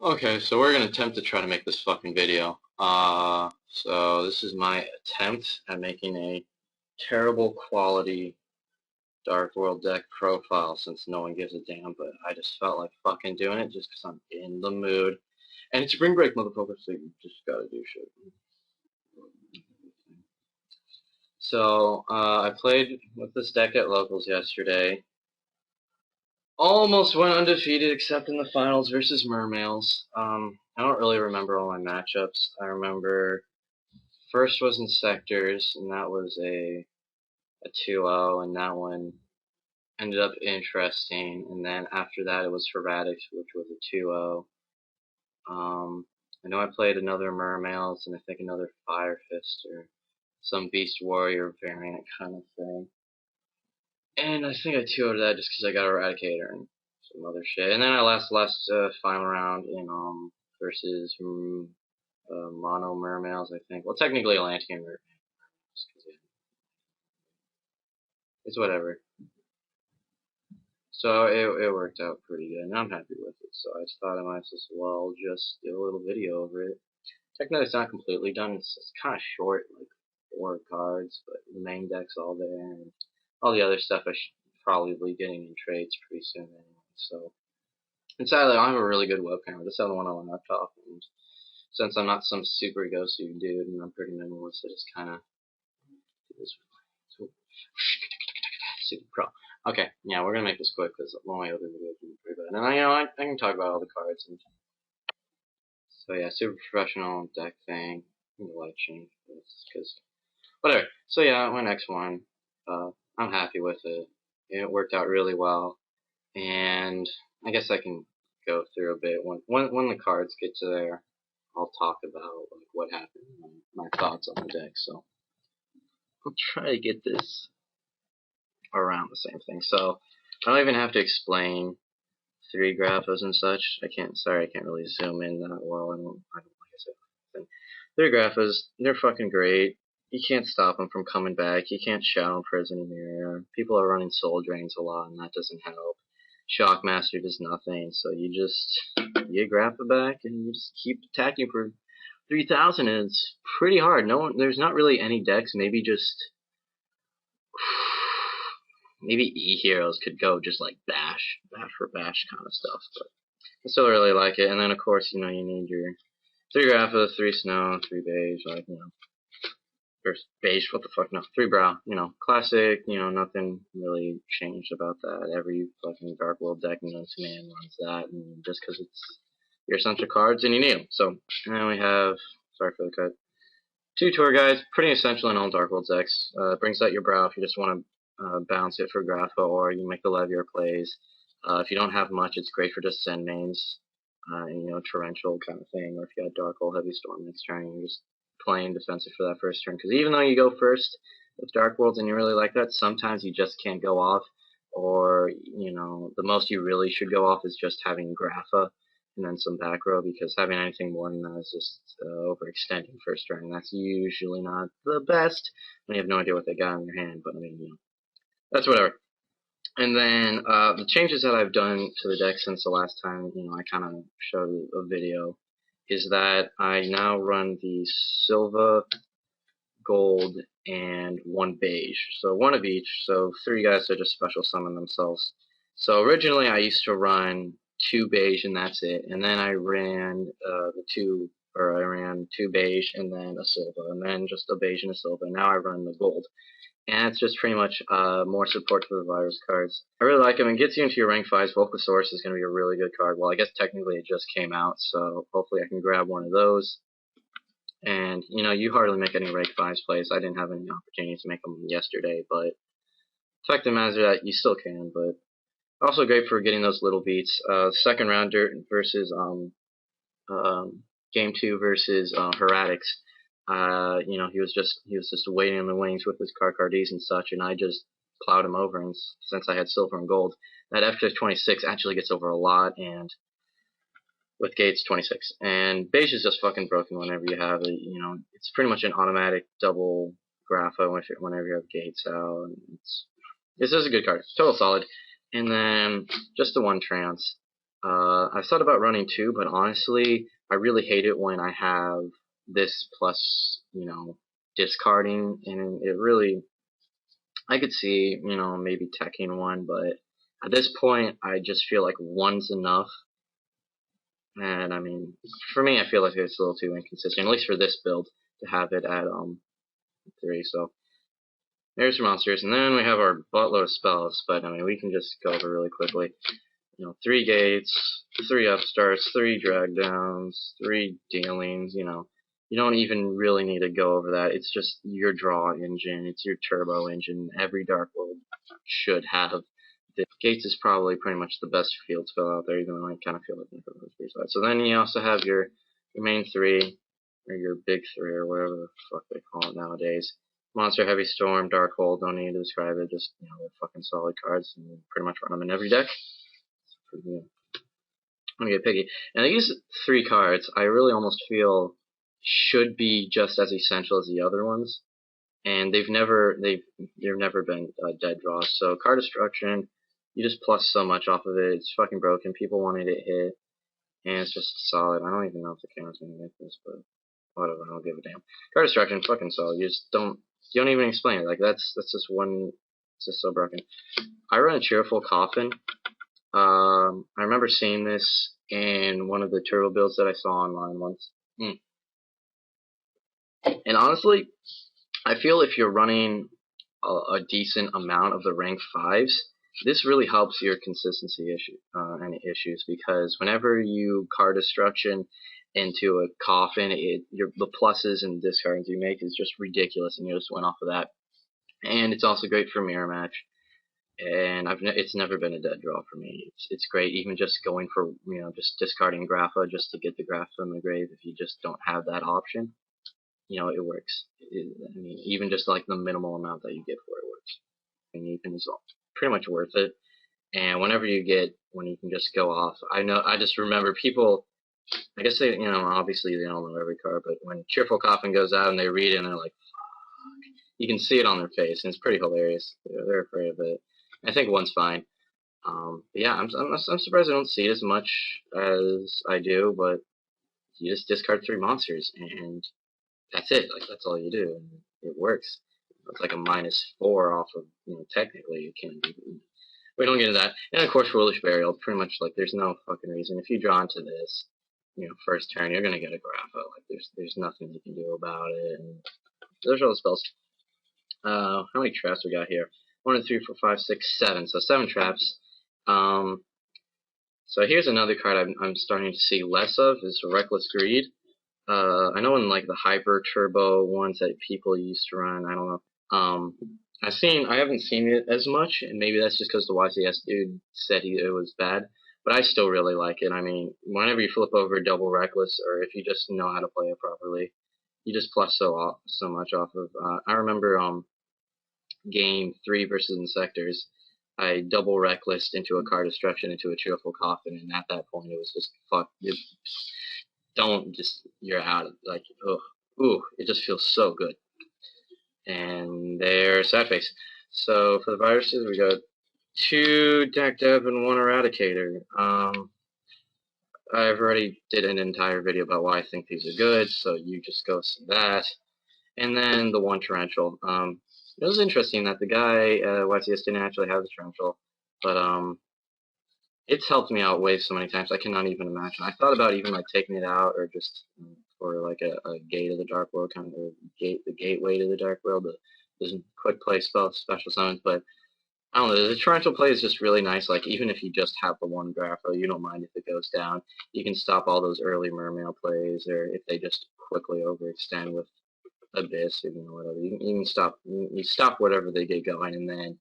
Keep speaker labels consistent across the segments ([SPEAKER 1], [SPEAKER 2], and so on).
[SPEAKER 1] Okay, so we're gonna attempt to try to make this fucking video. So this is my attempt at making a terrible quality Dark World deck profile since no one gives a damn, but I just felt like fucking doing it just because I'm in the mood. And it's spring break, motherfucker, so you just gotta do shit. So, I played with this deck at Locals yesterday. Almost went undefeated except in the finals versus Mermails. I don't really remember all my matchups. I remember first was in Sectors, and that was a 2-0, and that one ended up interesting. And then after that, it was Heratics, which was a 2-0. I know I played another Mermails and I think another Fire Fist or some Beast Warrior variant kind of thing. And I think I 2-0'd that just because I got Eradicator and some other shit. And then I last final round in versus Mono Mermails, I think. Well, technically Atlantean Mermails, it's whatever. So it worked out pretty good, and I'm happy with it. So I just thought I might as well just do a little video over it. Technically, it's not completely done. It's kind of short, like 4 cards, but the main deck's all there, and all the other stuff I should probably be getting in trades pretty soon anyway. So, and sadly, I have a really good webcam. This other one on my laptop, and since I'm not some super go-to dude, and I'm pretty minimalist, I just kind of do this. Super pro. Okay, yeah, we're gonna make this quick because all my other videos are pretty bad. And I can talk about all the cards. And so yeah, super professional deck thing. Election, because whatever. So yeah, my next one, I'm happy with it. It worked out really well, and I guess I can go through a bit when the cards get to there. I'll talk about like what happened, my thoughts on the deck. So I'll try to get this around the same thing. So I don't even have to explain 3 graphos and such. I can't really zoom in that well. I don't like I said. 3 graphos, they're fucking great. You can't stop them from coming back. You can't Shadow Prison Mirror. People are running Soul Drains a lot, and that doesn't help. Shockmaster does nothing, so you graph it back, and you just keep attacking for 3,000, and it's pretty hard. There's not really any decks, maybe E-Heroes could go just like bash for bash kind of stuff, but I still really like it. And then, of course, you need your 3 Grappa, 3 Snow, 3 Beige, or Beige, what the fuck, no, 3 Brow, classic, nothing really changed about that. Every fucking Dark World deck known to man runs that, and just because it's your essential cards and you need them. So, now we have, sorry for the cut, 2 Tour Guides, pretty essential in all Dark World decks. Brings out your Brow if you just want to bounce it for Grappa, or you make the Levier plays. If you don't have much, it's great for just send mains, torrential kind of thing, or if you got Dark Hole, Heavy Storm next turn, you're just playing defensive for that first turn. Because even though you go first with Dark Worlds and you really like that, sometimes you just can't go off, or, the most you really should go off is just having Grappa and then some back row, because having anything more than that is just overextending first turn, and that's usually not the best when you have no idea what they got in their hand, but I mean, that's whatever. And then the changes that I've done to the deck since the last time, I kind of showed a video, is that I now run the Silva, Gold, and 1 Beige. So 1 of each, so 3 guys that just special summon themselves. So originally I used to run 2 Beige and that's it, and then I ran I ran 2 Beige and then a Silva, and then just a Beige and a Silva. Now I run the Gold. And it's just pretty much more support for the virus cards. I really like them. It gets you into your rank 5s. Vocasaurus is going to be a really good card. Well, I guess technically it just came out, so hopefully I can grab one of those. And, you hardly make any rank 5s plays. I didn't have any opportunities to make them yesterday, but fact of the matter is that you still can. But also great for getting those little beats. Second rounder versus game 2 versus Heratics. He was just waiting in the wings with his Carcardes and such, and I just plowed him over. And since I had silver and gold, that F26 actually gets over a lot, and with gates 26. And beige is just fucking broken whenever you have it. It's pretty much an automatic double Grapha whenever you have gates out. And it's just a good card, total solid. And then just the 1 trance. I've thought about running 2, but honestly, I really hate it when I have this plus, discarding, and it really, I could see, maybe teching 1, but at this point, I just feel like 1's enough. And I mean, for me, I feel like it's a little too inconsistent, at least for this build, to have it at 3. So there's your monsters, and then we have our buttload of spells. But I mean, we can just go over really quickly. 3 gates, 3 upstarts, 3 drag downs, 3 dealings. You don't even really need to go over that. It's just your draw engine. It's your turbo engine. Every Dark World should have. The gates is probably pretty much the best field spell out there, even though I kind of feel like it's pretty side. So then you also have your main 3, or your big 3, or whatever the fuck they call it nowadays. Monster, Heavy Storm, Dark Hole, don't need to describe it, just, they're fucking solid cards, and you pretty much run them in every deck. I'm gonna get picky. And these 3 cards, I really almost feel should be just as essential as the other ones. And they've never been dead draws. So card destruction, you just plus so much off of it. It's fucking broken. People wanted it hit, and it's just solid. I don't even know if the camera's gonna get this, but whatever. I don't give a damn. Card destruction, fucking solid. You don't even explain it. Like that's just one. It's just so broken. I run a Cheerful Coffin. I remember seeing this in one of the turbo builds that I saw online once. And honestly, I feel if you're running a decent amount of the rank 5s, this really helps your consistency issues, because whenever you card destruction into a coffin, the pluses and discards you make is just ridiculous, and you just went off of that. And it's also great for mirror match, and it's never been a dead draw for me. It's great, even just going for just discarding Grapha just to get the Grapha in the grave if you just don't have that option. It works. I mean, even just like the minimal amount that you get for it works. And you can, it's pretty much worth it. And when you can just go off, I just remember people, I guess they, obviously they don't know every card, but when Cheerful Coffin goes out and they read it and they're like, fuck, you can see it on their face, and it's pretty hilarious. They're afraid of it. I think 1's fine. But yeah, I'm surprised I don't see it as much as I do, but you just discard 3 monsters, and that's it. Like, that's all you do, and it works. It's like a -4 off of, technically it can be. We don't get into that. And of course, Foolish Burial, pretty much like there's no fucking reason. If you draw into this, first turn, you're gonna get a Grapha. Like there's nothing you can do about it. And those are all the spells. How many traps we got here? 1, 2, 3, 4, 5, 6, 7. So 7 traps. So here's another card I'm starting to see less of, is Reckless Greed. I know in like the hyper turbo ones that people used to run, I don't know. I haven't seen it as much, and maybe that's just because the YCS dude said it was bad, but I still really like it. I mean, whenever you flip over double Reckless, or if you just know how to play it properly, you just plus so much off of. I remember game 3 versus Insectors, I double Reckless into a card destruction into a Cheerful Coffin, and at that point it was just fuck. You're out. Like, ooh, it just feels so good. And there's Sad Face. So for the viruses, we got 2 Deck Dev and 1 Eradicator. I've already did an entire video about why I think these are good, so you just go see that. And then the 1 Torrential. It was interesting that the guy, YCS, didn't actually have the Torrential, but it's helped me out way so many times I cannot even imagine. I thought about even like taking it out, or just for like a Gate of the Dark World, kind of the gateway to the Dark World, the quick play spell, special summons. But I don't know, the Torrential play is just really nice. Like, even if you just have the 1 Grapho, you don't mind if it goes down. You can stop all those early Mermail plays, or if they just quickly overextend with Abyss, or whatever. You can stop. You stop whatever they get going, and then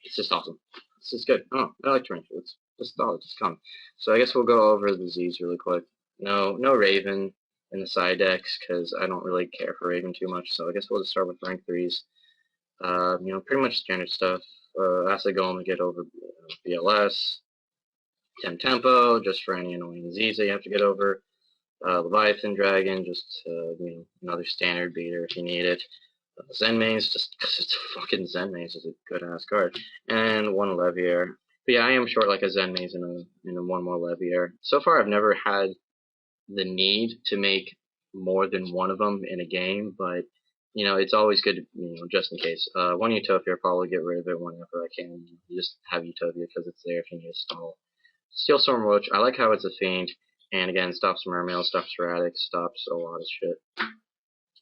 [SPEAKER 1] it's just awesome. It's just good. Oh, I like Torrential. It's just solid. Just come. So I guess we'll go over the Z's really quick. No Raven in the side decks, because I don't really care for Raven too much. So I guess we'll just start with rank 3s. Pretty much standard stuff. Acid Golem to get over BLS. Tempo, just for any annoying Z's that you have to get over. Leviathan Dragon, just another standard beater if you need it. Zen Maze, just because it's fucking Zen Maze is a good ass card. And 1 Levier. But yeah, I am short like a Zen Maze and a one more Levier. So far, I've never had the need to make more than one of them in a game, but you know, it's always good, just in case. One Utopia, I'll probably get rid of it whenever I can. Just have Utopia because it's there if you need to stall. Steel Storm Roach, I like how it's a fiend, and again, stops Mermail, stops Herat, stops a lot of shit.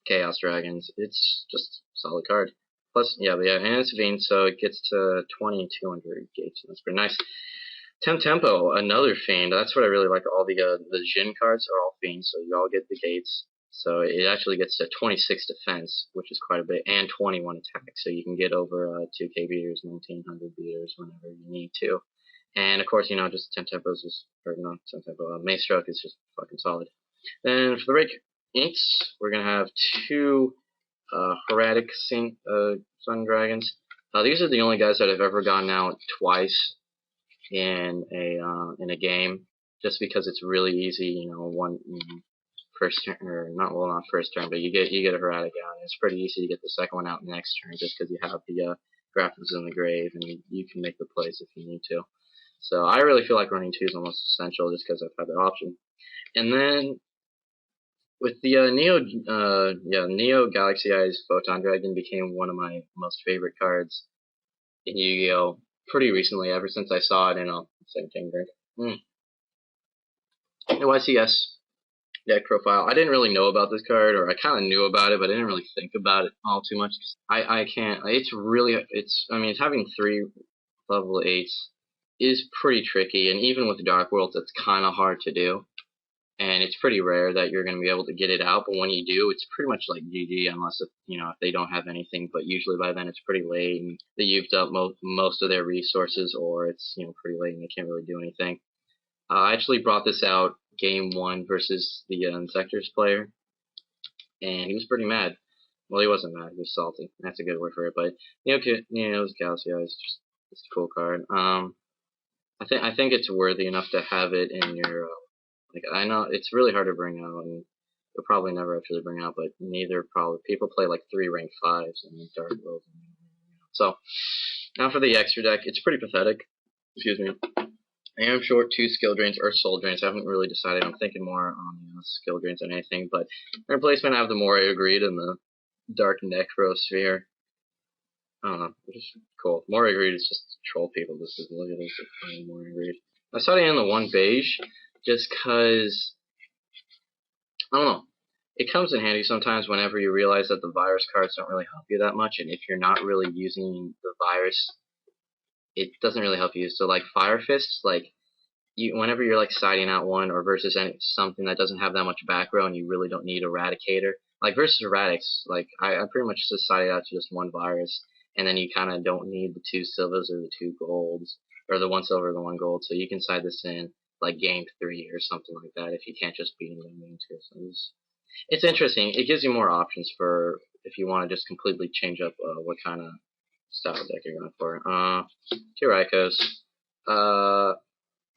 [SPEAKER 1] Chaos Dragons, it's just a solid card. Plus, yeah, and it's a fiend, so it gets to 2,200 gates, and that's pretty nice. Tempo, another fiend. That's what I really like. All the Jin cards are all fiends, so you all get the gates. So it actually gets to 26 defense, which is quite a bit, and 21 attack. So you can get over 2k beaters, 1900 beaters whenever you need to. And of course, just Tempo is just, or not Tempo, Mace Stroke is just fucking solid. Then for the Rake Inks, we're gonna have two Heretic Sun Dragons. These are the only guys that I've ever gotten out twice in a game, just because it's really easy. First turn, or not first turn, but you get a Heretic out, and it's pretty easy to get the second one out next turn, just because you have the Graphics in the Grave, and you can make the plays if you need to. So I really feel like running 2 is almost essential, just because I've had the option. And then with the Neo Galaxy Eyes Photon Dragon became one of my most favorite cards in Yu-Gi-Oh! Pretty recently, ever since I saw it in a same thing drink. YCS deck profile. I didn't really know about this card, or I kind of knew about it, but I didn't really think about it all too much. I can't. I mean, having 3 level 8s is pretty tricky, and even with Dark Worlds, it's kind of hard to do. And it's pretty rare that you're going to be able to get it out, but when you do, it's pretty much like GG, unless if they don't have anything. But usually by then it's pretty late, and they used up most of their resources, or it's pretty late and they can't really do anything. I actually brought this out game 1 versus the Insectors player, and he was pretty mad. Well, he wasn't mad; he was salty. That's a good word for it. But Neo's Galaxy Eyes just a cool card. I think it's worthy enough to have it in your. I know it's really hard to bring out, and you'll probably never actually bring out, but people play like 3 rank 5s in Dark World. So, now for the extra deck, it's pretty pathetic. Excuse me. I am short 2 skill drains or soul drains. I haven't really decided. I'm thinking more on skill drains than anything, but in replacement I have the Moray Greed and the Dark Necrosphere. I don't know, it's just cool. Moray Greed is just to troll people. This is look at this Moray Greed. I started in the 1 beige, just cause, I don't know, it comes in handy sometimes whenever you realize that the virus cards don't really help you that much, and if you're not really using the virus, it doesn't really help you. So like Fire Fists, whenever you're like siding out one or versus something that doesn't have that much back row and you really don't need Eradicator, like versus Erratics, I pretty much just sided out to just 1 virus, and then you kind of don't need the 2 silvers or the 2 golds, or the 1 silver or the 1 gold, so you can side this in like game 3 or something like that if you can't just beat him in game 2. So it's interesting. It gives you more options for if you want to just completely change up what kind of style deck you're going for. 2 Raikos. I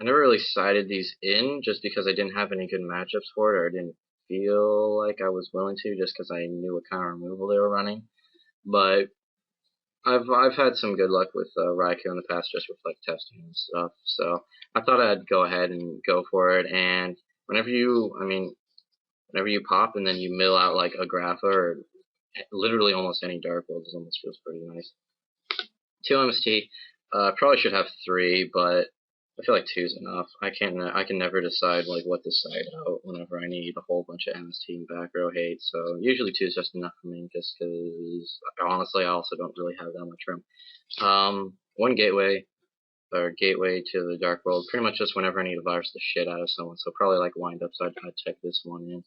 [SPEAKER 1] never really sided these in just because I didn't have any good matchups for it, or I didn't feel like I was willing to, just because I knew what kind of removal they were running. But I've had some good luck with Raikou in the past, just with testing and stuff. So I thought I'd go ahead and go for it. And whenever you pop and then you mill out like a Grapha or literally almost any Dark World, it almost feels pretty nice. 2 MST. Probably should have 3, but I feel like 2 is enough. I can never decide what to side out whenever I need a whole bunch of MST and back row hate. So usually 2 is just enough for me, just because honestly I also don't really have that much room. 1 gateway to the Dark World, pretty much just whenever I need to virus the shit out of someone. So probably like wind up, so I'd check this one in.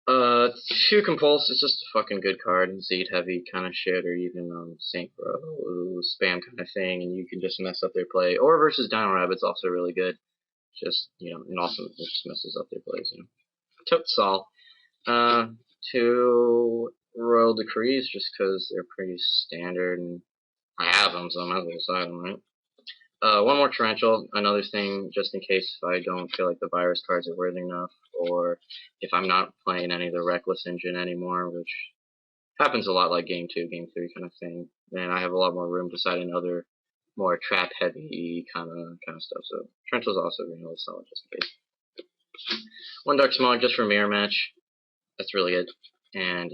[SPEAKER 1] 2 Compulse is just a fucking good card, Zeed heavy kind of shit, or even Saint Bro spam kind of thing, and you can just mess up their play. Or versus Dino Rabbit's also really good. Just and also it just messes up their plays. Took Sol. 2 Royal Decrees, just because they're pretty standard, and I have them, so I might as well side them, right? 1 more Torrential, another thing, just in case if I don't feel like the virus cards are worthy enough, or if I'm not playing any of the Reckless engine anymore, which happens a lot like Game 2, Game 3 kind of thing, then I have a lot more room to side in other more trap heavy kind of stuff. So Trental's also really solid just in case. One Dark Smog just for mirror match. That's really good. And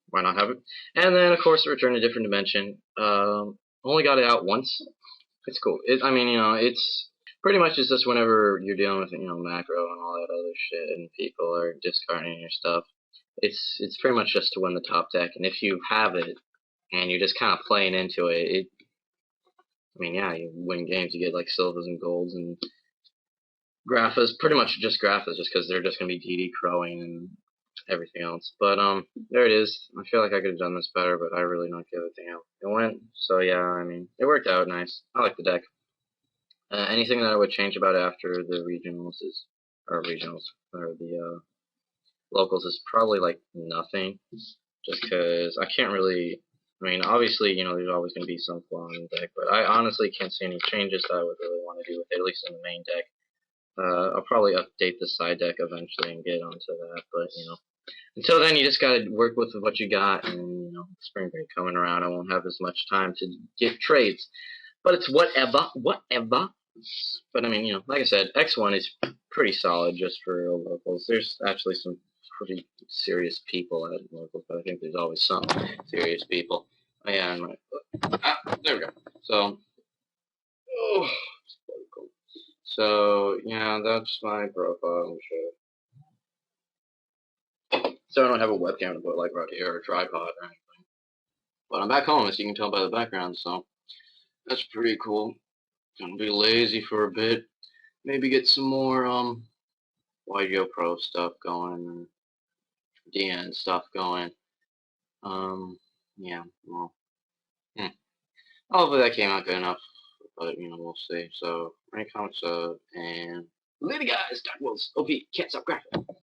[SPEAKER 1] why not have it? And then of course Return to Different Dimension. Only got it out once. It's cool. I mean, it's pretty much just whenever you're dealing with macro and all that other shit, and people are discarding your stuff. It's pretty much just to win the top deck, and if you have it and you're just kind of playing into it, I mean, yeah, you win games. You get like silvers and golds and Graphas, pretty much just Graphas, just because they're just gonna be DD crowing and everything else. But there it is. I feel like I could have done this better, but I really don't give a damn. It went, so yeah. I mean, it worked out nice. I like the deck. Anything that I would change about after the regionals or the locals is probably like nothing, just because I can't really. I mean, obviously, there's always going to be some flaw in the deck, but I honestly can't see any changes that I would really want to do with it, at least in the main deck. I'll probably update the side deck eventually and get onto that, but until then, you just gotta work with what you got, and spring break coming around, I won't have as much time to get trades, but it's whatever. But I mean, like I said, X1 is pretty solid just for locals. There's actually some pretty serious people at locals, but I think there's always some serious people. Oh, yeah, there we go. So, So, yeah, that's my profile. So I don't have a webcam to put like right here or a tripod or anything. But I'm back home, as you can tell by the background, so that's pretty cool. Gonna be lazy for a bit. Maybe get some more YGO Pro stuff going, or DN stuff going. Yeah, well, hopefully that came out good enough, but we'll see. So, rank, comment, sub, and later guys, Dark Wolves, OP, can't stop graphic.